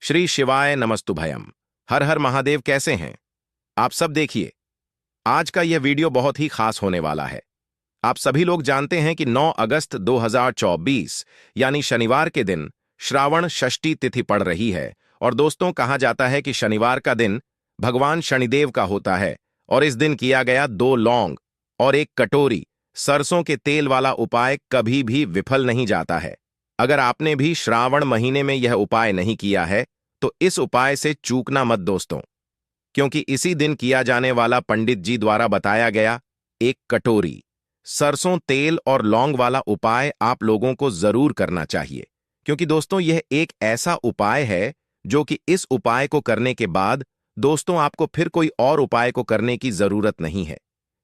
श्री शिवाय नमस्तुभयम। हर हर महादेव। कैसे हैं आप सब? देखिए, आज का यह वीडियो बहुत ही खास होने वाला है। आप सभी लोग जानते हैं कि 9 अगस्त 2024 यानी शनिवार के दिन श्रावण षष्ठी तिथि पड़ रही है। और दोस्तों, कहा जाता है कि शनिवार का दिन भगवान शनिदेव का होता है और इस दिन किया गया 2 लौंग और 1 कटोरी सरसों के तेल वाला उपाय कभी भी विफल नहीं जाता है। अगर आपने भी श्रावण महीने में यह उपाय नहीं किया है तो इस उपाय से चूकना मत दोस्तों, क्योंकि इसी दिन किया जाने वाला पंडित जी द्वारा बताया गया 1 कटोरी सरसों तेल और लौंग वाला उपाय आप लोगों को जरूर करना चाहिए। क्योंकि दोस्तों, यह एक ऐसा उपाय है जो कि इस उपाय को करने के बाद दोस्तों आपको फिर कोई और उपाय को करने की जरूरत नहीं है।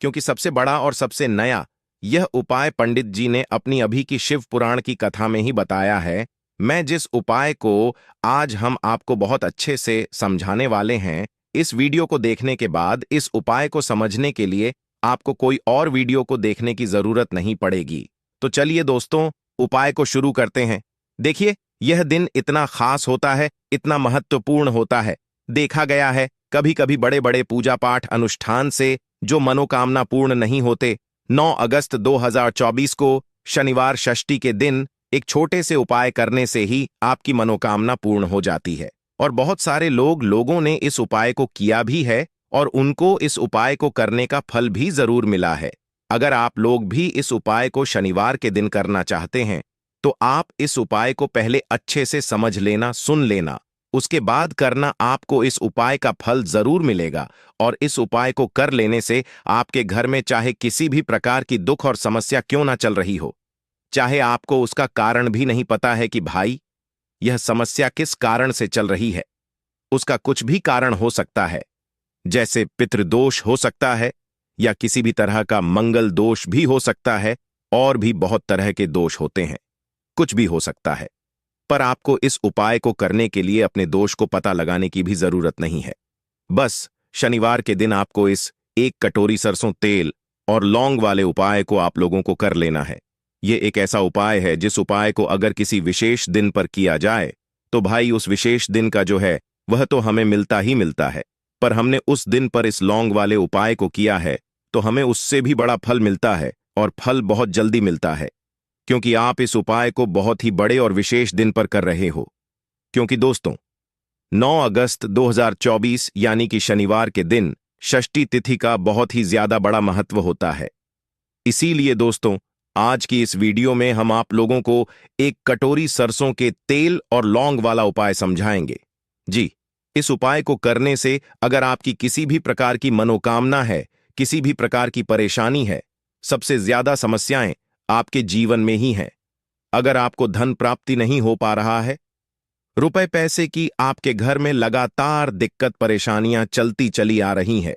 क्योंकि सबसे बड़ा और सबसे नया यह उपाय पंडित जी ने अपनी अभी की शिव पुराण की कथा में ही बताया है। मैं जिस उपाय को आज हम आपको बहुत अच्छे से समझाने वाले हैं, इस वीडियो को देखने के बाद इस उपाय को समझने के लिए आपको कोई और वीडियो को देखने की जरूरत नहीं पड़ेगी। तो चलिए दोस्तों, उपाय को शुरू करते हैं। देखिए, यह दिन इतना खास होता है, इतना महत्वपूर्ण होता है। देखा गया है कभी कभी बड़े बड़े पूजा पाठ अनुष्ठान से जो मनोकामना पूर्ण नहीं होते, 9 अगस्त 2024 को शनिवार षष्ठी के दिन एक छोटे से उपाय करने से ही आपकी मनोकामना पूर्ण हो जाती है। और बहुत सारे लोगों ने इस उपाय को किया भी है और उनको इस उपाय को करने का फल भी जरूर मिला है। अगर आप लोग भी इस उपाय को शनिवार के दिन करना चाहते हैं तो आप इस उपाय को पहले अच्छे से समझ लेना, सुन लेना, उसके बाद करना। आपको इस उपाय का फल जरूर मिलेगा और इस उपाय को कर लेने से आपके घर में चाहे किसी भी प्रकार की दुख और समस्या क्यों ना चल रही हो, चाहे आपको उसका कारण भी नहीं पता है कि भाई यह समस्या किस कारण से चल रही है, उसका कुछ भी कारण हो सकता है। जैसे पितृदोष हो सकता है या किसी भी तरह का मंगल दोष भी हो सकता है, और भी बहुत तरह के दोष होते हैं, कुछ भी हो सकता है। पर आपको इस उपाय को करने के लिए अपने दोष को पता लगाने की भी जरूरत नहीं है। बस शनिवार के दिन आपको इस 1 कटोरी सरसों तेल और लौंग वाले उपाय को आप लोगों को कर लेना है। यह एक ऐसा उपाय है जिस उपाय को अगर किसी विशेष दिन पर किया जाए तो भाई उस विशेष दिन का जो है वह तो हमें मिलता ही मिलता है। पर हमने उस दिन पर इस लौंग वाले उपाय को किया है तो हमें उससे भी बड़ा फल मिलता है, और फल बहुत जल्दी मिलता है, क्योंकि आप इस उपाय को बहुत ही बड़े और विशेष दिन पर कर रहे हो। क्योंकि दोस्तों, 9 अगस्त 2024 यानी कि शनिवार के दिन षष्ठी तिथि का बहुत ही ज्यादा बड़ा महत्व होता है। इसीलिए दोस्तों, आज की इस वीडियो में हम आप लोगों को 1 कटोरी सरसों के तेल और लौंग वाला उपाय समझाएंगे। जी, इस उपाय को करने से अगर आपकी किसी भी प्रकार की मनोकामना है, किसी भी प्रकार की परेशानी है, सबसे ज्यादा समस्याएं आपके जीवन में ही हैं। अगर आपको धन प्राप्ति नहीं हो पा रहा है, रुपए पैसे की आपके घर में लगातार दिक्कत परेशानियां चलती चली आ रही हैं,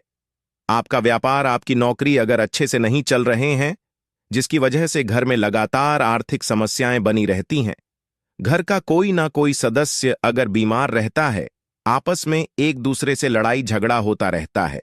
आपका व्यापार, आपकी नौकरी अगर अच्छे से नहीं चल रहे हैं, जिसकी वजह से घर में लगातार आर्थिक समस्याएं बनी रहती हैं, घर का कोई ना कोई सदस्य अगर बीमार रहता है, आपस में एक दूसरे से लड़ाई झगड़ा होता रहता है,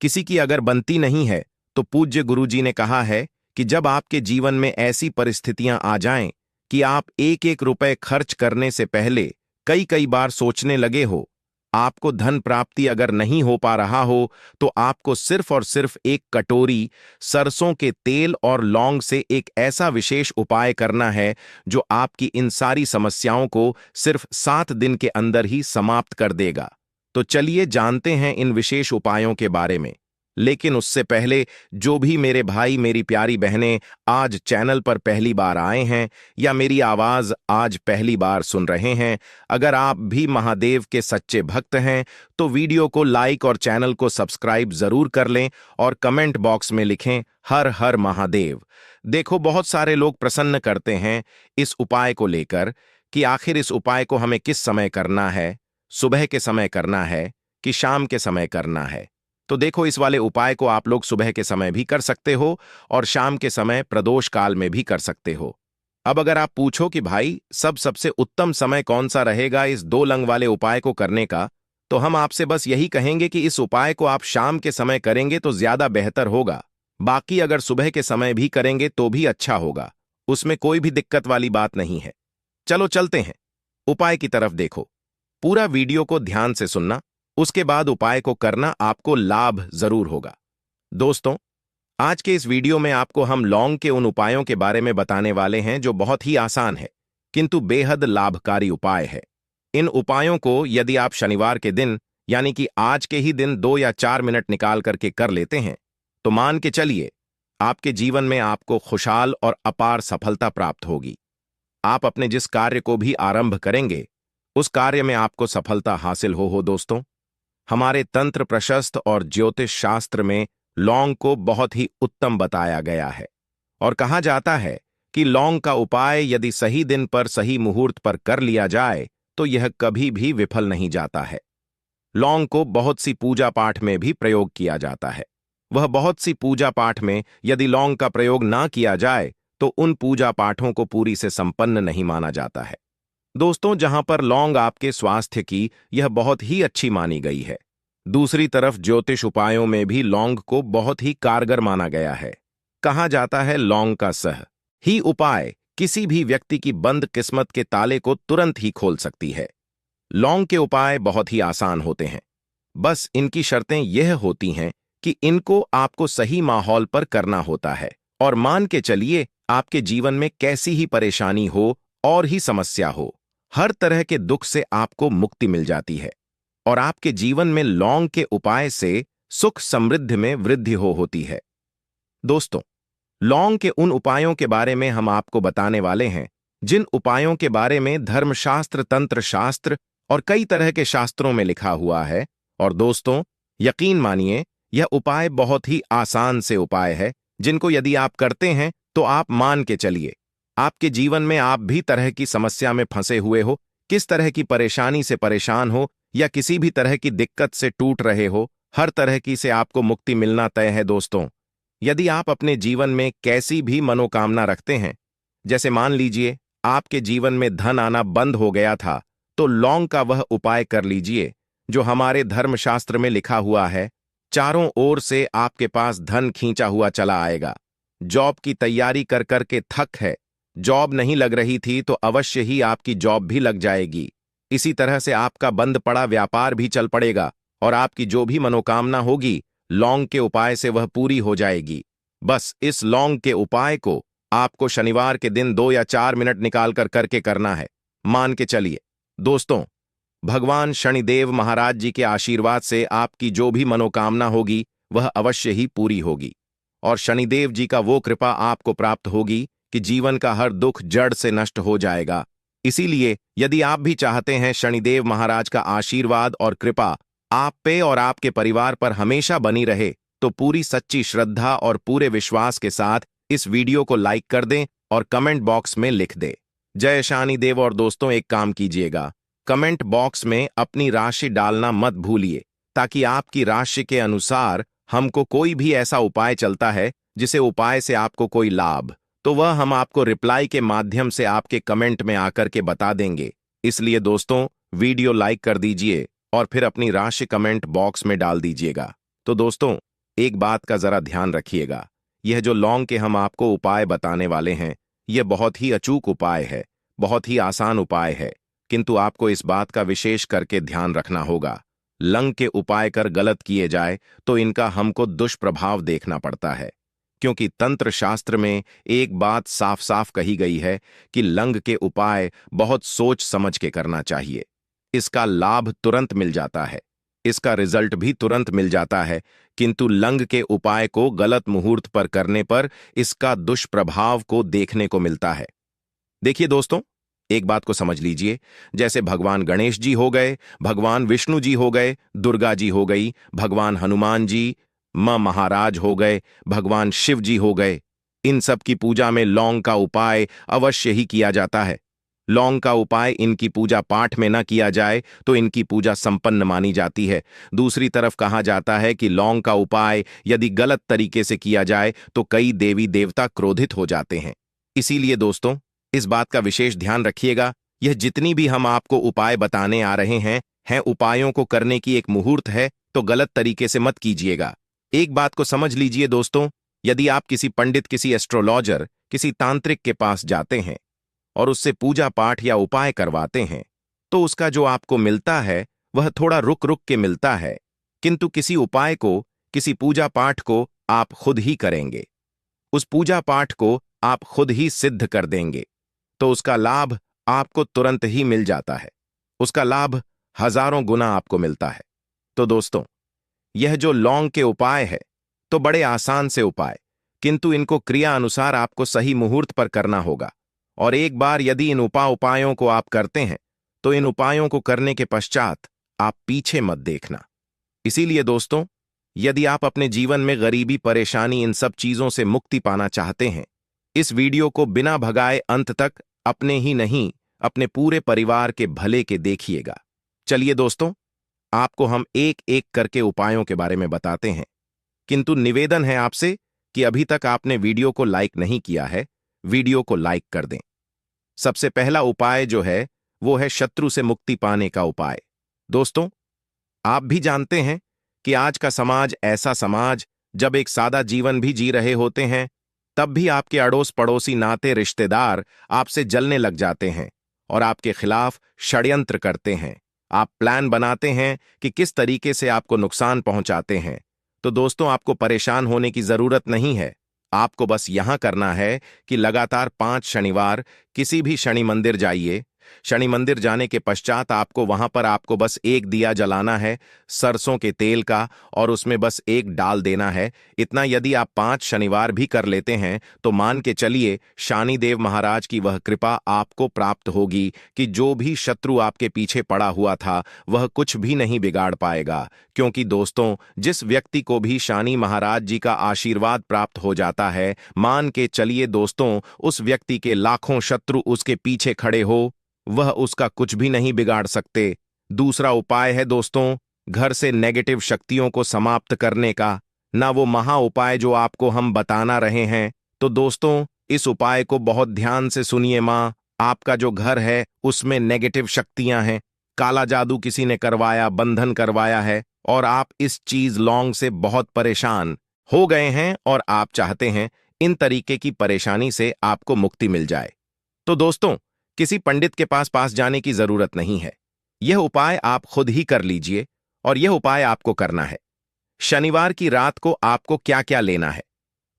किसी की अगर बनती नहीं है, तो पूज्य गुरुजी ने कहा है कि जब आपके जीवन में ऐसी परिस्थितियां आ जाएं कि आप एक एक रुपए खर्च करने से पहले कई कई बार सोचने लगे हो, आपको धन प्राप्ति अगर नहीं हो पा रहा हो, तो आपको सिर्फ और सिर्फ 1 कटोरी सरसों के तेल और लौंग से एक ऐसा विशेष उपाय करना है जो आपकी इन सारी समस्याओं को सिर्फ 7 दिन के अंदर ही समाप्त कर देगा। तो चलिए जानते हैं इन विशेष उपायों के बारे में। लेकिन उससे पहले जो भी मेरे भाई मेरी प्यारी बहनें आज चैनल पर पहली बार आए हैं या मेरी आवाज आज पहली बार सुन रहे हैं, अगर आप भी महादेव के सच्चे भक्त हैं तो वीडियो को लाइक और चैनल को सब्सक्राइब जरूर कर लें और कमेंट बॉक्स में लिखें हर हर महादेव। देखो, बहुत सारे लोग प्रश्न करते हैं इस उपाय को लेकर कि आखिर इस उपाय को हमें किस समय करना है, सुबह के समय करना है कि शाम के समय करना है। तो देखो, इस वाले उपाय को आप लोग सुबह के समय भी कर सकते हो और शाम के समय प्रदोष काल में भी कर सकते हो। अब अगर आप पूछो कि भाई सबसे उत्तम समय कौन सा रहेगा इस 2 लौंग वाले उपाय को करने का, तो हम आपसे बस यही कहेंगे कि इस उपाय को आप शाम के समय करेंगे तो ज्यादा बेहतर होगा। बाकी अगर सुबह के समय भी करेंगे तो भी अच्छा होगा, उसमें कोई भी दिक्कत वाली बात नहीं है। चलो चलते हैं उपाय की तरफ। देखो, पूरा वीडियो को ध्यान से सुनना, उसके बाद उपाय को करना, आपको लाभ जरूर होगा। दोस्तों, आज के इस वीडियो में आपको हम लौंग के उन उपायों के बारे में बताने वाले हैं जो बहुत ही आसान है किंतु बेहद लाभकारी उपाय है। इन उपायों को यदि आप शनिवार के दिन यानी कि आज के ही दिन 2 या 4 मिनट निकाल करके कर लेते हैं तो मान के चलिए आपके जीवन में आपको खुशहाल और अपार सफलता प्राप्त होगी। आप अपने जिस कार्य को भी आरंभ करेंगे उस कार्य में आपको सफलता हासिल हो। दोस्तों, हमारे तंत्र प्रशस्त्र और ज्योतिष शास्त्र में लौंग को बहुत ही उत्तम बताया गया है और कहा जाता है कि लौंग का उपाय यदि सही दिन पर सही मुहूर्त पर कर लिया जाए तो यह कभी भी विफल नहीं जाता है। लौंग को बहुत सी पूजा पाठ में भी प्रयोग किया जाता है। वह बहुत सी पूजा पाठ में यदि लौंग का प्रयोग ना किया जाए तो उन पूजा पाठों को पूरी से संपन्न नहीं माना जाता है। दोस्तों, जहां पर लौंग आपके स्वास्थ्य की यह बहुत ही अच्छी मानी गई है, दूसरी तरफ ज्योतिष उपायों में भी लौंग को बहुत ही कारगर माना गया है। कहा जाता है लौंग का सह ही उपाय किसी भी व्यक्ति की बंद किस्मत के ताले को तुरंत ही खोल सकती है। लौंग के उपाय बहुत ही आसान होते हैं, बस इनकी शर्तें यह होती हैं कि इनको आपको सही माहौल पर करना होता है और मान के चलिए आपके जीवन में कैसी ही परेशानी हो और ही समस्या हो, हर तरह के दुख से आपको मुक्ति मिल जाती है और आपके जीवन में लौंग के उपाय से सुख समृद्धि में वृद्धि होती है। दोस्तों, लौंग के उन उपायों के बारे में हम आपको बताने वाले हैं जिन उपायों के बारे में धर्मशास्त्र, तंत्र शास्त्र और कई तरह के शास्त्रों में लिखा हुआ है। और दोस्तों, यकीन मानिए यह उपाय बहुत ही आसान से उपाय है जिनको यदि आप करते हैं तो आप मान के चलिए आपके जीवन में आप भी तरह की समस्या में फंसे हुए हो, किस तरह की परेशानी से परेशान हो या किसी भी तरह की दिक्कत से टूट रहे हो, हर तरह की से आपको मुक्ति मिलना तय है। दोस्तों, यदि आप अपने जीवन में कैसी भी मनोकामना रखते हैं, जैसे मान लीजिए आपके जीवन में धन आना बंद हो गया था, तो लौंग का वह उपाय कर लीजिए जो हमारे धर्मशास्त्र में लिखा हुआ है। चारों ओर से आपके पास धन खींचा हुआ चला आएगा। जॉब की तैयारी कर करके थक है, जॉब नहीं लग रही थी तो अवश्य ही आपकी जॉब भी लग जाएगी। इसी तरह से आपका बंद पड़ा व्यापार भी चल पड़ेगा और आपकी जो भी मनोकामना होगी लौंग के उपाय से वह पूरी हो जाएगी। बस इस लौंग के उपाय को आपको शनिवार के दिन 2 या 4 मिनट निकाल कर करके करना है। मान के चलिए दोस्तों, भगवान शनिदेव महाराज जी के आशीर्वाद से आपकी जो भी मनोकामना होगी वह अवश्य ही पूरी होगी और शनिदेव जी का वो कृपा आपको प्राप्त होगी कि जीवन का हर दुख जड़ से नष्ट हो जाएगा। इसीलिए यदि आप भी चाहते हैं शनिदेव महाराज का आशीर्वाद और कृपा आप पे और आपके परिवार पर हमेशा बनी रहे, तो पूरी सच्ची श्रद्धा और पूरे विश्वास के साथ इस वीडियो को लाइक कर दें और कमेंट बॉक्स में लिख दें जय शनिदेव। और दोस्तों, एक काम कीजिएगा, कमेंट बॉक्स में अपनी राशि डालना मत भूलिए ताकि आपकी राशि के अनुसार हमको कोई भी ऐसा उपाय चलता है जिसे उपाय से आपको कोई लाभ, तो वह हम आपको रिप्लाई के माध्यम से आपके कमेंट में आकर के बता देंगे। इसलिए दोस्तों, वीडियो लाइक कर दीजिए और फिर अपनी राशि कमेंट बॉक्स में डाल दीजिएगा। तो दोस्तों, एक बात का जरा ध्यान रखिएगा, यह जो लौंग के हम आपको उपाय बताने वाले हैं यह बहुत ही अचूक उपाय है, बहुत ही आसान उपाय है, किंतु आपको इस बात का विशेष करके ध्यान रखना होगा। लौंग के उपाय कर गलत किए जाए तो इनका हमको दुष्प्रभाव देखना पड़ता है, क्योंकि तंत्र शास्त्र में एक बात साफ साफ कही गई है कि लौंग के उपाय बहुत सोच समझ के करना चाहिए। इसका लाभ तुरंत मिल जाता है, इसका रिजल्ट भी तुरंत मिल जाता है, किंतु लौंग के उपाय को गलत मुहूर्त पर करने पर इसका दुष्प्रभाव को देखने को मिलता है। देखिए दोस्तों, एक बात को समझ लीजिए, जैसे भगवान गणेश जी हो गए, भगवान विष्णु जी हो गए, दुर्गा जी हो गई, भगवान हनुमान जी, मां महाराज हो गए, भगवान शिव जी हो गए, इन सब की पूजा में लौंग का उपाय अवश्य ही किया जाता है। लौंग का उपाय इनकी पूजा पाठ में न किया जाए तो इनकी पूजा संपन्न मानी जाती है। दूसरी तरफ कहा जाता है कि लौंग का उपाय यदि गलत तरीके से किया जाए तो कई देवी देवता क्रोधित हो जाते हैं। इसीलिए दोस्तों, इस बात का विशेष ध्यान रखिएगा, यह जितनी भी हम आपको उपाय बताने आ रहे हैं उपायों को करने की एक मुहूर्त है, तो गलत तरीके से मत कीजिएगा। एक बात को समझ लीजिए दोस्तों, यदि आप किसी पंडित, किसी एस्ट्रोलॉजर, किसी तांत्रिक के पास जाते हैं और उससे पूजा पाठ या उपाय करवाते हैं, तो उसका जो आपको मिलता है वह थोड़ा रुक रुक के मिलता है, किंतु किसी उपाय को, किसी पूजा पाठ को आप खुद ही करेंगे, उस पूजा पाठ को आप खुद ही सिद्ध कर देंगे, तो उसका लाभ आपको तुरंत ही मिल जाता है। उसका लाभ हजारों गुना आपको मिलता है। तो दोस्तों, यह जो लौंग के उपाय है तो बड़े आसान से उपाय, किंतु इनको क्रिया अनुसार आपको सही मुहूर्त पर करना होगा। और एक बार यदि इन उपायों को आप करते हैं तो इन उपायों को करने के पश्चात आप पीछे मत देखना। इसीलिए दोस्तों, यदि आप अपने जीवन में गरीबी, परेशानी, इन सब चीजों से मुक्ति पाना चाहते हैं, इस वीडियो को बिना भगाए अंत तक अपने ही नहीं, अपने पूरे परिवार के भले के देखिएगा। चलिए दोस्तों, आपको हम एक एक करके उपायों के बारे में बताते हैं, किंतु निवेदन है आपसे कि अभी तक आपने वीडियो को लाइक नहीं किया है, वीडियो को लाइक कर दें। सबसे पहला उपाय जो है वो है शत्रु से मुक्ति पाने का उपाय। दोस्तों, आप भी जानते हैं कि आज का समाज ऐसा समाज, जब एक सादा जीवन भी जी रहे होते हैं तब भी आपके अड़ोस पड़ोसी, नाते रिश्तेदार आपसे जलने लग जाते हैं और आपके खिलाफ षड्यंत्र करते हैं। आप प्लान बनाते हैं कि किस तरीके से आपको नुकसान पहुंचाते हैं। तो दोस्तों, आपको परेशान होने की जरूरत नहीं है। आपको बस यहां करना है कि लगातार 5 शनिवार किसी भी शनि मंदिर जाइए। शनि मंदिर जाने के पश्चात आपको बस एक दिया जलाना है सरसों के तेल का, और उसमें बस एक डाल देना है। इतना यदि आप 5 शनिवार भी कर लेते हैं तो मान के चलिए शनिदेव महाराज की वह कृपा आपको प्राप्त होगी कि जो भी शत्रु आपके पीछे पड़ा हुआ था वह कुछ भी नहीं बिगाड़ पाएगा। क्योंकि दोस्तों, जिस व्यक्ति को भी शनि महाराज जी का आशीर्वाद प्राप्त हो जाता है, मान के चलिए दोस्तों, उस व्यक्ति के लाखों शत्रु उसके पीछे खड़े हो, वह उसका कुछ भी नहीं बिगाड़ सकते। दूसरा उपाय है दोस्तों, घर से नेगेटिव शक्तियों को समाप्त करने का, ना वो महा उपाय जो आपको हम बताना रहे हैं। तो दोस्तों, इस उपाय को बहुत ध्यान से सुनिए। माँ, आपका जो घर है उसमें नेगेटिव शक्तियां हैं, काला जादू किसी ने करवाया, बंधन करवाया है, और आप इस चीज लौंग से बहुत परेशान हो गए हैं और आप चाहते हैं इन तरीके की परेशानी से आपको मुक्ति मिल जाए। तो दोस्तों, किसी पंडित के पास जाने की जरूरत नहीं है। यह उपाय आप खुद ही कर लीजिए, और यह उपाय आपको करना है। शनिवार की रात को आपको क्या क्या लेना है,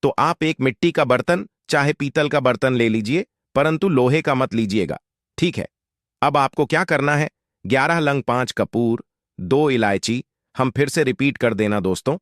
तो आप एक मिट्टी का बर्तन, चाहे पीतल का बर्तन ले लीजिए, परंतु लोहे का मत लीजिएगा, ठीक है। अब आपको क्या करना है, 11 लौंग, 5 कपूर, 2 इलायची। हम फिर से रिपीट कर देना दोस्तों,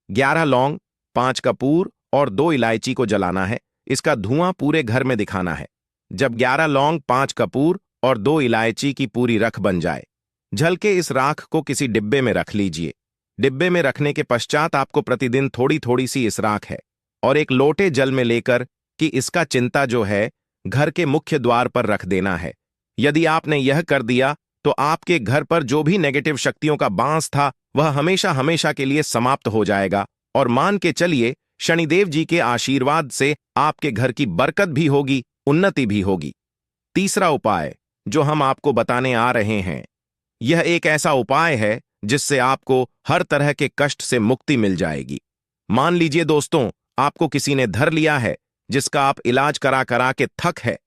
11 लौंग, 5 कपूर और 2 इलायची को जलाना है। इसका धुआं पूरे घर में दिखाना है। जब 11 लौंग, 5 कपूर और 2 इलायची की पूरी रख बन जाए, झल के इस राख को किसी डिब्बे में रख लीजिए। डिब्बे में रखने के पश्चात आपको प्रतिदिन थोड़ी थोड़ी सी इस राख है और एक लोटे जल में लेकर कि इसका चिंता जो है घर के मुख्य द्वार पर रख देना है। यदि आपने यह कर दिया तो आपके घर पर जो भी नेगेटिव शक्तियों का बांस था वह हमेशा हमेशा के लिए समाप्त हो जाएगा, और मान के चलिए शनिदेव जी के आशीर्वाद से आपके घर की बरकत भी होगी, उन्नति भी होगी। तीसरा उपाय जो हम आपको बताने आ रहे हैं, यह एक ऐसा उपाय है जिससे आपको हर तरह के कष्ट से मुक्ति मिल जाएगी। मान लीजिए दोस्तों, आपको किसी ने धर लिया है जिसका आप इलाज करा करा के थक है,